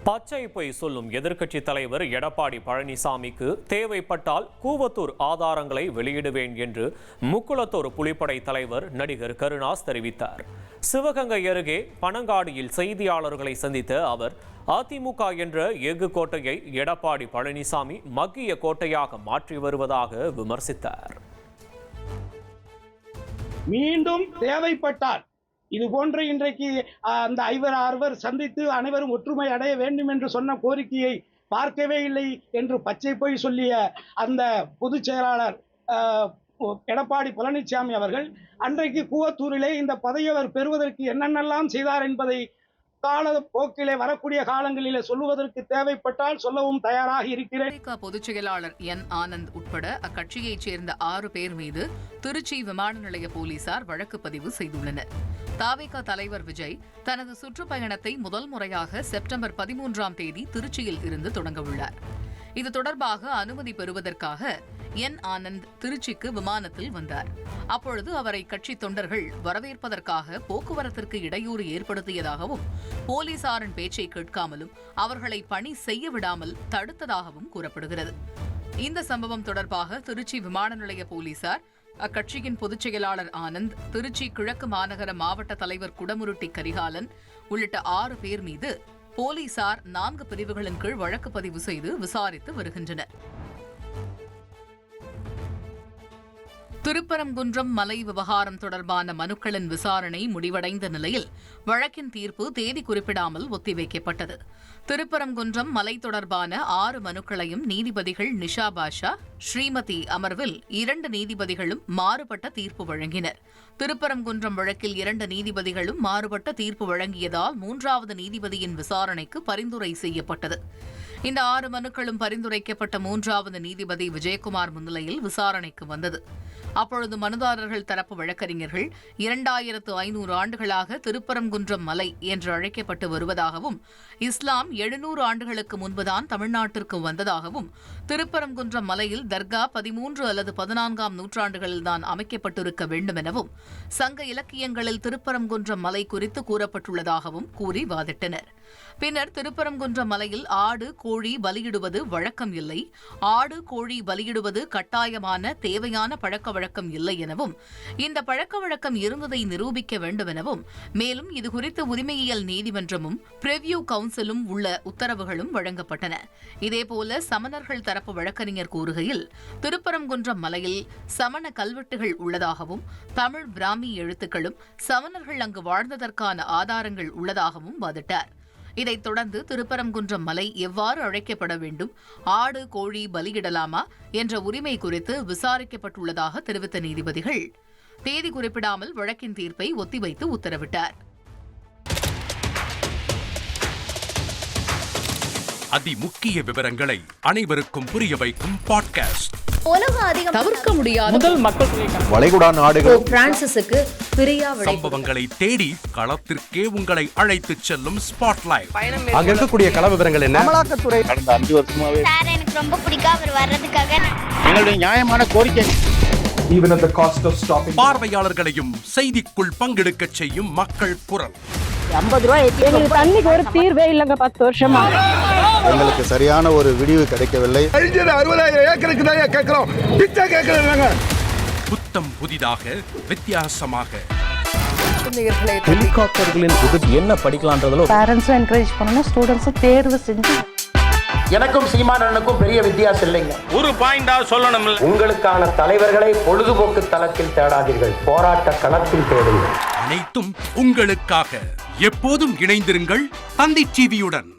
பச்சை பொய் சொல்லும் எதிர்க்கட்சி தலைவர் எடப்பாடி பழனிசாமிக்கு தேவைப்பட்டால் கூவத்தூர் ஆதாரங்களை வெளியிடுவேன் என்று முக்குளத்தூர் புலிப்படை தலைவர் நடிகர் கருணாஸ் தெரிவித்தார். சிவகங்கை அருகே பனங்காடியில் செய்தியாளர்களை சந்தித்த அவர் அதிமுக என்ற எஃகு கோட்டையை எடப்பாடி பழனிசாமி மக்கிய கோட்டையாக மாற்றி வருவதாக விமர்சித்தார். மீண்டும் தேவைப்பட்டால் இது போன்ற இன்றைக்கு அந்த 5 சந்தித்து அனைவரும் ஒற்றுமை அடைய வேண்டும் என்று சொன்ன கோரிக்கையை பார்க்கவே இல்லை என்று பச்சை பொய் சொல்லிய அந்த பொதுச் செயலாளர் எடப்பாடி பழனிசாமி அவர்கள் அன்றைக்கு கூவத்தூரிலே இந்த பதவியை அவர் பெறுவதற்கு என்னென்னலாம் செய்தார் என்பதை கால போக்கிலே வரக்கூடிய காலங்களிலே சொல்லுவதற்கு தேவைப்பட்டால் சொல்லவும் தயாராக இருக்கிறேன். பொதுச் செயலாளர் என் ஆனந்த் உட்பட அக்கட்சியைச் சேர்ந்த 6 பேர் மீது திருச்சி விமான நிலைய போலீசார் வழக்கு பதிவு செய்துள்ளனர். தாவேகா தலைவர் விஜய் தனது சுற்றுப்பயணத்தை முதல் முறையாக செப்டம்பர் 13ஆம் தேதி திருச்சியில் இருந்து தொடங்கவுள்ளார். இது தொடர்பாக அனுமதி பெறுவதற்காக என் ஆனந்த் திருச்சிக்கு விமானத்தில் வந்தார். அப்பொழுது அவரை கட்சி தொண்டர்கள் வரவேற்பதற்காக போக்குவரத்திற்கு இடையூறு ஏற்படுத்தியதாகவும் போலீசாரின் பேச்சை கேட்காமலும் அவர்களை பணி செய்ய விடாமல் தடுத்ததாகவும் கூறப்படுகிறது. இந்த சம்பவம் தொடர்பாக திருச்சி விமான நிலைய போலீசார் அக்கட்சியின் பொதுச் செயலாளர் ஆனந்த், திருச்சி கிழக்கு மாநகர மாவட்ட தலைவர் குடமுருட்டி கரிகாலன் உள்ளிட்ட 6 பேர் மீது போலீசார் 4 பிரிவுகளின் கீழ் வழக்கு பதிவு செய்து விசாரித்து வருகின்றனர். திருப்பரங்குன்றம் மலை விவகாரம் தொடர்பான மனுக்களின் விசாரணை முடிவடைந்த நிலையில் வழக்கின் தீர்ப்பு தேதி குறிப்பிடாமல் ஒத்திவைக்கப்பட்டது. திருப்பரங்குன்றம் மலை தொடர்பான 6 மனுக்களையும் நீதிபதிகள் நிஷா பாஷா, ஸ்ரீமதி அமர்வில் 2 நீதிபதிகளும் மாறுபட்ட தீர்ப்பு வழங்கினர். திருப்பரங்குன்றம் வழக்கில் 2 நீதிபதிகளும் மாறுபட்ட தீர்ப்பு வழங்கியதால் 3வது நீதிபதியின் விசாரணைக்கு பரிந்துரை செய்யப்பட்டது. இந்த 6 மனுக்களும் பரிந்துரைக்கப்பட்ட 3வது நீதிபதி விஜயகுமார் முன்னிலையில் விசாரணைக்கு வந்தது. அப்பொழுது மனுதாரர்கள் தரப்பு வழக்கறிஞர்கள் 2500 ஆண்டுகளாக திருப்பரங்குன்றம் மலை என்று அழைக்கப்பட்டு வருவதாகவும், இஸ்லாம் 700 ஆண்டுகளுக்கு முன்புதான் தமிழ்நாட்டிற்கு வந்ததாகவும், திருப்பரங்குன்றம் மலையில் தர்கா 13 அல்லது 14ஆம் நூற்றாண்டுகளில்தான் அமைக்கப்பட்டிருக்க வேண்டும் எனவும், சங்க இலக்கியங்களில் திருப்பரங்குன்றம் மலை குறித்து கூறப்பட்டுள்ளதாகவும் கூறி வாதிட்டனர். பின்னர் திருப்பரங்குன்றம் மலையில் ஆடு கோழி பலியிடுவது வழக்கம் இல்லை, ஆடு கோழி பலியிடுவது கட்டாயமான தேவையான பழக்க வழக்கம் இல்லை எனவும், இந்த பழக்க வழக்கம் இருந்ததை நிரூபிக்க வேண்டும் எனவும், மேலும் இதுகுறித்து உரிமையியல் நீதிமன்றமும் பிரிவியூ கவுன்சிலும் உள்ள உத்தரவுகளும் வழங்கப்பட்டன. இதேபோல சமணர்கள் தரப்பு வழக்கறிஞர் கூறுகையில், திருப்பரங்குன்றம் மலையில் சமண கல்வெட்டுகள் உள்ளதாகவும், தமிழ் பிராமி எழுத்துக்களும் சமணர்கள் அங்கு வாழ்ந்ததற்கான ஆதாரங்கள் உள்ளதாகவும் வாதிட்டார். இதைத் தொடர்ந்து திருப்பரங்குன்றம் மலை எவ்வாறு அழைக்கப்பட வேண்டும், ஆடு கோழி பலியிடலாமா என்ற உரிமை குறித்து விசாரிக்கப்பட்டுள்ளதாக தெரிவித்த நீதிபதிகள் தேதி குறிப்பிடாமல் வழக்கின் தீர்ப்பை ஒத்திவைத்து உத்தரவிட்டார். அதிமுக்கிய விவரங்களை அனைவருக்கும் புரிய வைக்கும் பாட்காஸ்ட். தவிர்க்க முடியாத முதல் மக்கள் வளைகுடா நாடுகள் பிரான்சிஸுக்கு பிரியா சம்பவங்களை தேடி களத்திற்கே உங்களை அழைத்து செல்லும் ஸ்பாட்லைட். அங்க இருக்கக்கூடிய கள விவரங்கள் என்ன? அமலாக்கத்துறை கடந்த 5 வருஷமாவே சார் எனக்கு ரொம்ப பிடிக்கும் அவர் வர்றதுக்காக. எங்களுடைய நியாயமான கோரிக்கை. Even at the cost of stopping. பார்வையாளர்களையும் செய்திக்குள் பங்கெடுக்க செய்யும் மக்கள் குரல். 50 ரூபாய் எங்களுக்கு தண்ணிக்கு ஒரு தீர்வே இல்லங்க 10 வருஷமா. எங்களுக்கு சரியான ஒரு விடிவு கிடைக்கவில்லை. 60,000 ஏக்கருக்கு தான் கேக்குறோம். பிச்சை கேக்குறாங்க. புத்தம் புதிதாக வித்தியாசமாக ஹெலிகாப்டர்களின் உதவி என்ன படிக்கலாம்ன்றதுல பேரண்ட்ஸும் என்கரேஜ் பண்ணணும், ஸ்டூடெண்ட்ஸும் தேர்வு செஞ்சு. எனக்கும் சீமானனுக்கும் பெரிய வித்தியாசம் இல்லைங்க. ஒரு பாயிண்டா சொல்லணும். உங்களுக்கான தலைவர்களை பொழுதுபோக்கு தளத்தில் தேடாதீர்கள், போராட்ட களத்தில் தேடுங்கள். அனைத்தும் உங்களுக்காக. எப்போதும் இணைந்திருங்கள் தந்தி டிவியுடன்.